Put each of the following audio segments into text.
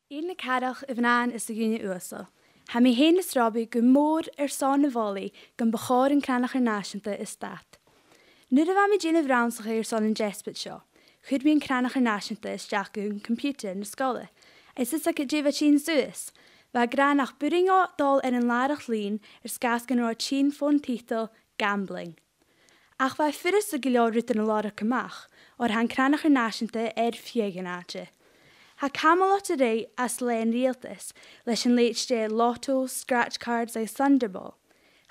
Iad na cadach I bhnain is a gúine uasal. Ha mi héin is robbie go mór Airson na bholaí gan bachar an Crannachar Nàiseanta is stad. Nuair a bha mi Gina bhránsach Airson an Gillespie seo, chud mi an Crannachar Nàiseanta is deach go an computer na scola. Is this like a díomh tín suas? Bha gránach buring á dul an lárach lín sgas gan rá tín fón títal gambling. Ach bha firis a gileorút an lárach amach, or han Crannachar Nàiseanta fiegan áte. Ha camelot a ré as lein rialtas, leis an leitste lotto, scratch cards a Thunderball.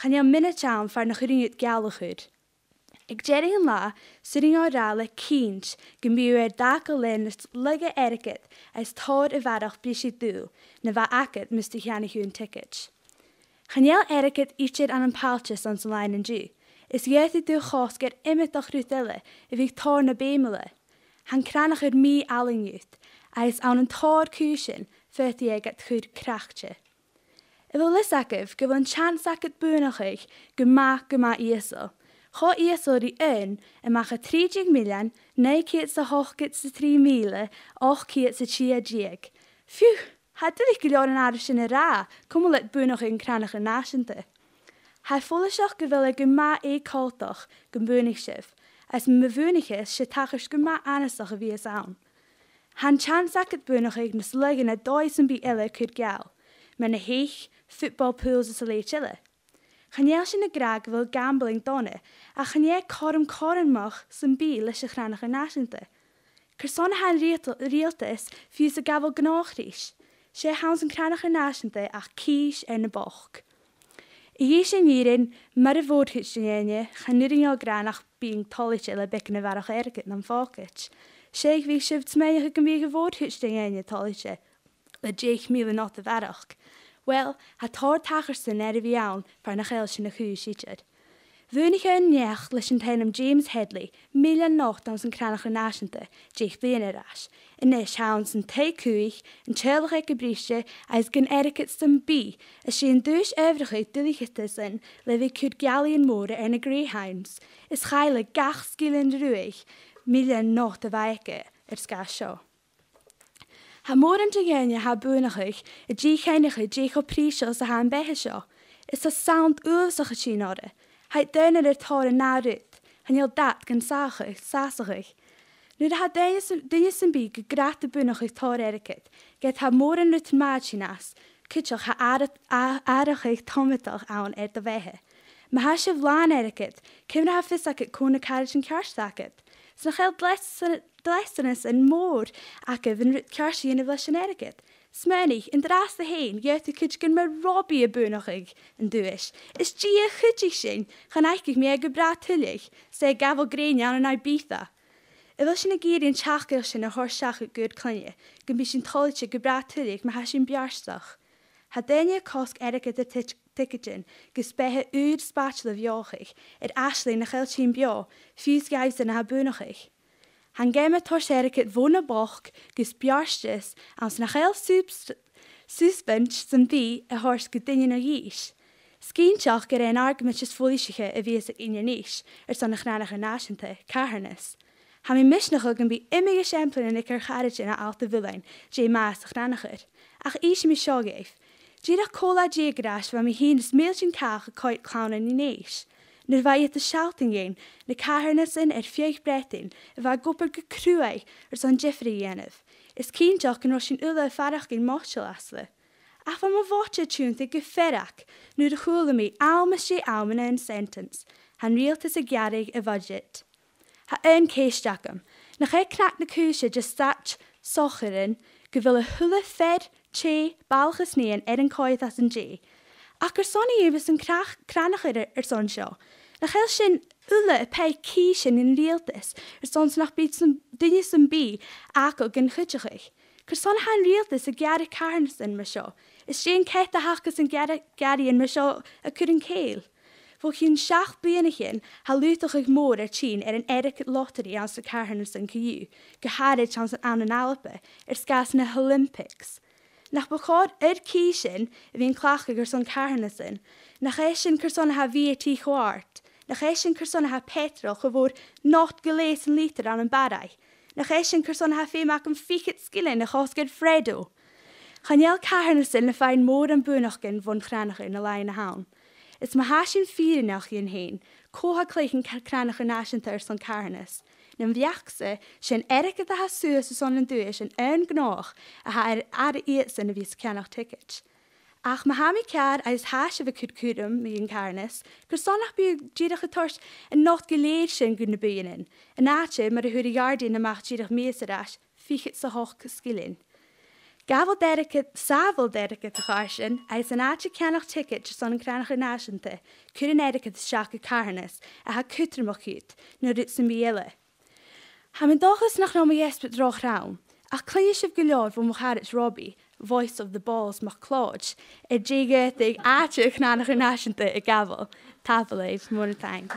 Chan ia minute am far na churing ut galachud. Ig jerry an la, sitting á rá le cíns, gymbiú dac o lein lige ericet as tord a varach bisi dú, na va acet Mr. Chianichu an tickets. Chan ia ericet ichid an palchas on lein an dú. Is yethi dú chos get imitach rútile, if ig tor na bémele. Han Crannachar mi alling youth. As an tord cúsin, ferti ag at chud crachse. I bhfuil lisacah go bhain chance acad bunachaich go ma iasal. Cho iasal rí yn y macha 30 million, 9 kiet sa 8 sa 3 mile, 8 kiet sa 3 Phew, had dyd eich gylio'r yn arall yn y ra, cwmwl et bunachaich yn Crannachar Nàiseanta. Ha ffolisiach go bhfuil go ma coltoch go bunig sif, as mafunichis se tachas go ma anasach a bhí as awn. Han chance acad bunachaich na sluggin a dois yn bi illa cwyd gal, men a heich football pools is a leit illa. Chaniel sin a grag fel gambling donna, a chaniel corum mach sy'n bi leis a Crannachar Nàiseanta. Cyrson han realtas fys a gafel gnoch rís, sé hawns yn Crannachar Nàiseanta ach cís na boch. I sin nírin mar a fod hwtsinjenie, chanuring o granach being tolich illa bec na varach erget nam fokich. Sé vi sibt meich gan vi fod hwtsinjenie toliche, le 10 mil not a varach. Wel, ha tor Phearsain fi iawn par na chael sin a chwys sichad. Fwnig yn niech leis yn tein am James Headley, milion nocht am sy'n Crannachar Nàiseanta, jeich blian ras. Yn eich hawn sy'n tei cwych, yn tselach eich gybrisio, as gyn ericet sy'n bi, as sy'n dwys efrachig dyli chytas yn, le fi cwyd gali yn môr na greyhounds. Is chael y gach sgil yn rwyich, milion nocht a faige, sgas sio. Ha môr yn tygenia ha bwynachig, y gchenach y jeich o prisio sa ha yn behe sio. Is a sound uwsach y chyn ore. Haid dyna tor yn narwyd, hanyl dat gan sasachig. Nid ha dyna sy'n bi gygrat y bwynachig tor ericet, get ha môr yn rwyt maad sinas, cydioch ha arachig tomatach awn dy fehe. Ma ha sif lan ericet, cymra ha fys acet cwn y carriage yn cars acet. Sy'n chael dlesanus yn môr ac yn rwyt carsi yn y fleis yn ericet. Smyrnig, yn dras y hyn, gyda cyd gan mae robi y bwynachig yn dwys. Is gi a chydych sy'n, chan eich mi ag y brat hylich, se gafel grein iawn yn ai bitha. Y fel sy'n y gyr yn chachgol sy'n y horsiach y gwrdd clynia, gan bys sy'n tolich y brat hylich, mae sy'n biarsach. Ha dynia cosg eric y ticketin, gysbehe yw'r spatula fiochig, asli na chael sy'n bio, ffys gaif sy'n ha bwynachig. Han gemme tors ericet vona boch gus biarstis ans na chael suspench sy'n fi a hors gydynyn o yish. Sgynchach gyda yn argument just fwysige a fi ysig un nish, son na Crannachar Nàiseanta, carharnes. Ha mi misnach gan bi imig exemplar yn icar charage na alta vilain, jay maas a Crannachar. Ach ish mi siogeif. Jira cola geogrash va mi hyn smilchin cach a coit clown yn nish. Nid fa iet y shouting ein, na carharnesyn fieich bretin, y fa gwper gycrwau son Jeffrey yenef. Is cyn joc yn rosyn ula farach gyn mochel asle. A fa ma fotja tŵnt y gyfferach, nid y chwla mi alma si almana yn sentence, han realtas y giarig y budget. Ha yn ceis jacam, na chai cnac na cwysio just sat socherin, gyfil y hwla fed, che, balchus nian yn coeth as yn ge. Ac son I efo sy'n Crannachar son sio. Na chael sy'n ula y pei ci sy'n yn realtas, son sy'n byd dyna sy'n bi ac o gyn chydych eich. Son han realtas y gari carnes yn mysio. Is sy'n cet a hachgas yn gari yn mysio y cwrn ceil. Fo chi'n siach blian eich hyn, ha lwtach eich môr tîn yn eric lottery ans y carnes yn cyw, gyharid chans yn an alpa, sgas na Olympics. Nach bachod císin fi'n clacha gur son carhanasyn, nach eisiau cyrson ha VAT chwart, nach eisiau cyrson ha petrol chyfwr not gyles yn litr an yn barau, nach eisiau cyrson ha ffim ac yn ffigit sgilyn ach osgyd fredo. Chanel Cairnas in le fein mór an búnachgin von Crannachar na lein na haun. Is ma hasin fírinach yn hyn, coha cleichen Crannachar Nàiseanta son Cairnas. Nym fiachse, sy'n eric ydda ha sŵs ys on yn dwys yn gnoch a ha ar Airson y fys Crannach ticket. Ach ma hami ciar a is hash of a cwrcwrwm mi yn Cairnas, gwrsonach bu gyrach y tors yn not gileid sy'n gwyn y bwynin. Yn atio mae'r hwyr iardi na mach gyrach mesaras, fichit sa hoch sgilin. Safol dericad y Phearsain, a is an atio Crannach ticket son yn Crannachar Nàiseanta, cwrn ericad siac y Cairnas a ha cwtrymach hyd, nid yt sy'n biele. Ham yn dochus nach nom Gillespie droch rawn, ach clysif gylior fo mwcharit Robbie, voice of the balls mach clodge, jiga dig atio Crannachar Nàiseanta y gafel. Tafel eif, mwyn y tang.